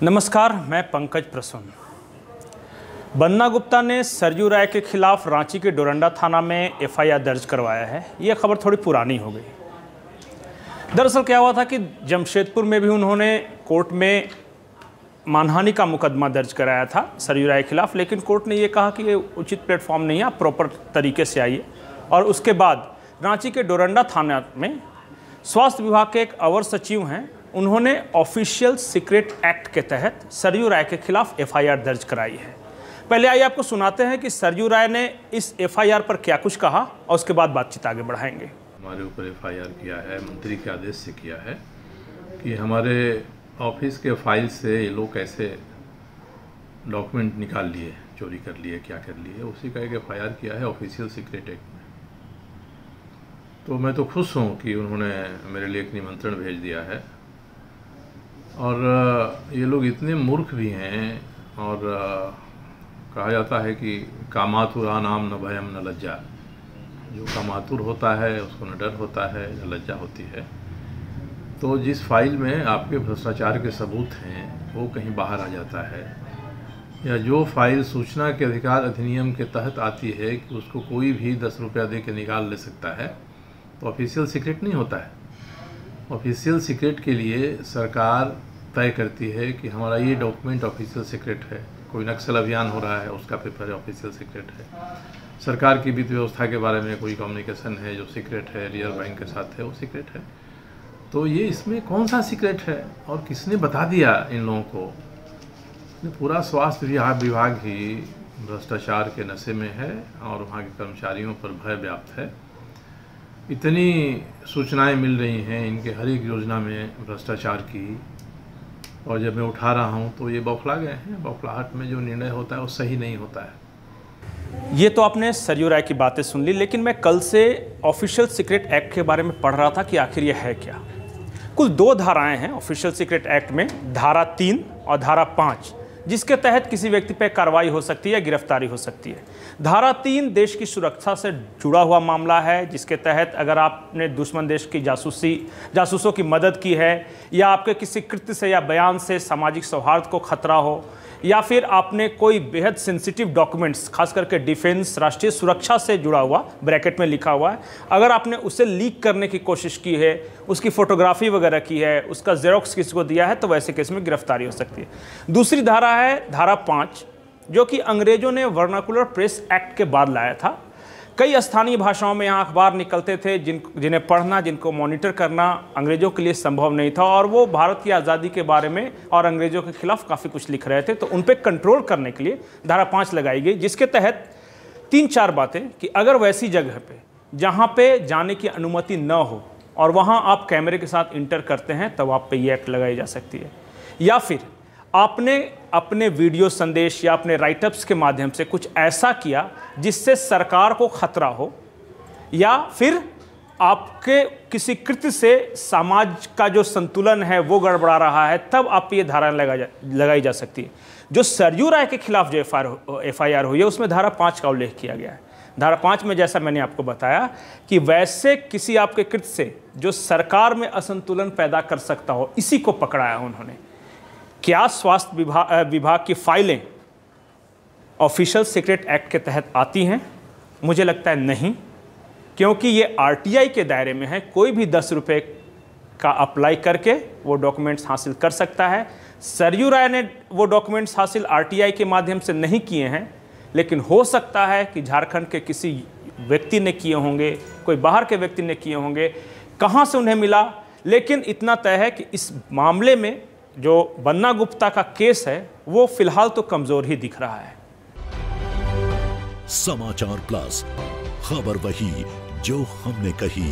नमस्कार, मैं पंकज प्रसून। बन्ना गुप्ता ने सरयू राय के खिलाफ रांची के डोरंडा थाना में एफआईआर दर्ज करवाया है। यह खबर थोड़ी पुरानी हो गई। दरअसल क्या हुआ था कि जमशेदपुर में भी उन्होंने कोर्ट में मानहानि का मुकदमा दर्ज कराया था सरयू राय के खिलाफ, लेकिन कोर्ट ने यह कहा कि ये उचित प्लेटफॉर्म नहीं है, आप प्रॉपर तरीके से आइए। और उसके बाद रांची के डोरंडा थाना में स्वास्थ्य विभाग के एक अवर सचिव हैं, उन्होंने ऑफिशियल सीक्रेट एक्ट के तहत सरयू राय के खिलाफ एफआईआर दर्ज कराई है। पहले आइए आपको सुनाते हैं कि सरयू राय ने इस एफआईआर पर क्या कुछ कहा और उसके बाद बातचीत आगे बढ़ाएंगे। हमारे ऊपर एफआईआर किया है, मंत्री के आदेश से किया है कि हमारे ऑफिस के फाइल से ये लोग कैसे डॉक्यूमेंट निकाल लिए, चोरी कर लिए, क्या कर लिए, उसी का एक एफआईआर किया है ऑफिशियल सीक्रेट एक्ट में। तो मैं तो खुश हूँ कि उन्होंने मेरे लिए एक निमंत्रण भेज दिया है। और ये लोग इतने मूर्ख भी हैं, और कहा जाता है कि कामातुरा नाम न भयम न लज्जा। जो कामातुर होता है उसको न डर होता है न लज्जा होती है। तो जिस फाइल में आपके भ्रष्टाचार के सबूत हैं वो कहीं बाहर आ जाता है, या जो फाइल सूचना के अधिकार अधिनियम के तहत आती है कि उसको कोई भी 10 रुपया दे के निकाल ले सकता है, तो ऑफिशियल सीक्रेट नहीं होता है। ऑफिशियल सीक्रेट के लिए सरकार तय करती है कि हमारा ये डॉक्यूमेंट ऑफिशियल सीक्रेट है। कोई नक्सल अभियान हो रहा है, उसका पेपर ऑफिशियल सीक्रेट है। सरकार की वित्त व्यवस्था के बारे में कोई कम्युनिकेशन है जो सीक्रेट है, रिजर्व बैंक के साथ है, वो सीक्रेट है। तो ये इसमें कौन सा सीक्रेट है और किसने बता दिया इन लोगों को? पूरा स्वास्थ्य विभाग ही भ्रष्टाचार के नशे में है और वहाँ के कर्मचारियों पर भय व्याप्त है। इतनी सूचनाएं मिल रही हैं इनके हर एक योजना में भ्रष्टाचार की, और जब मैं उठा रहा हूं तो ये बौखला गए हैं। बौखलाहट में जो निर्णय होता है वो सही नहीं होता है। ये तो आपने सरयू राय की बातें सुन ली, लेकिन मैं कल से ऑफिशियल सीक्रेट एक्ट के बारे में पढ़ रहा था कि आखिर ये है क्या। कुल 2 धाराएं हैं ऑफिशियल सीक्रेट एक्ट में, धारा 3 और धारा 5, जिसके तहत किसी व्यक्ति पर कार्रवाई हो सकती है या गिरफ्तारी हो सकती है। धारा 3 देश की सुरक्षा से जुड़ा हुआ मामला है, जिसके तहत अगर आपने दुश्मन देश की जासूसों की मदद की है, या आपके किसी कृत्य से या बयान से सामाजिक सौहार्द को खतरा हो, या फिर आपने कोई बेहद सेंसिटिव डॉक्यूमेंट्स, खास करके डिफेंस, राष्ट्रीय सुरक्षा से जुड़ा हुआ, ब्रैकेट में लिखा हुआ है, अगर आपने उसे लीक करने की कोशिश की है, उसकी फोटोग्राफी वगैरह की है, उसका जेरोक्स किसी को दिया है, तो वैसे केस में गिरफ्तारी हो सकती है। दूसरी धारा है धारा 5, जो कि अंग्रेजों ने वर्नाकुलर प्रेस एक्ट के बाद लाया था। कई स्थानीय भाषाओं में यहाँ अखबार निकलते थे जिन्हें पढ़ना, जिनको मॉनिटर करना अंग्रेजों के लिए संभव नहीं था, और वो भारत की आज़ादी के बारे में और अंग्रेजों के खिलाफ काफ़ी कुछ लिख रहे थे। तो उन पर कंट्रोल करने के लिए धारा 5 लगाई गई, जिसके तहत 3-4 बातें कि अगर वैसी जगह पे जहाँ पे जाने की अनुमति न हो और वहाँ आप कैमरे के साथ इंटर करते हैं, तब आप पे ये एक्ट लगाई जा सकती है। या फिर आपने अपने वीडियो संदेश या अपने राइटअप्स के माध्यम से कुछ ऐसा किया जिससे सरकार को खतरा हो, या फिर आपके किसी कृत्य से समाज का जो संतुलन है वो गड़बड़ा रहा है, तब आप ये धारा लगाई जा सकती है। जो सरयू राय के खिलाफ जो एफआईआर हुई है उसमें धारा 5 का उल्लेख किया गया है। धारा 5 में जैसा मैंने आपको बताया कि वैसे किसी आपके कृत्य से जो सरकार में असंतुलन पैदा कर सकता हो, इसी को पकड़ाया उन्होंने। क्या स्वास्थ्य विभाग की फाइलें ऑफिशियल सीक्रेट एक्ट के तहत आती हैं? मुझे लगता है नहीं, क्योंकि ये आरटीआई के दायरे में है। कोई भी 10 रुपये का अप्लाई करके वो डॉक्यूमेंट्स हासिल कर सकता है। सरयू राय ने वो डॉक्यूमेंट्स हासिल आरटीआई के माध्यम से नहीं किए हैं, लेकिन हो सकता है कि झारखंड के किसी व्यक्ति ने किए होंगे, कोई बाहर के व्यक्ति ने किए होंगे, कहाँ से उन्हें मिला। लेकिन इतना तय है कि इस मामले में जो बन्ना गुप्ता का केस है वो फिलहाल तो कमजोर ही दिख रहा है। समाचार प्लस, खबर वही जो हमने कही।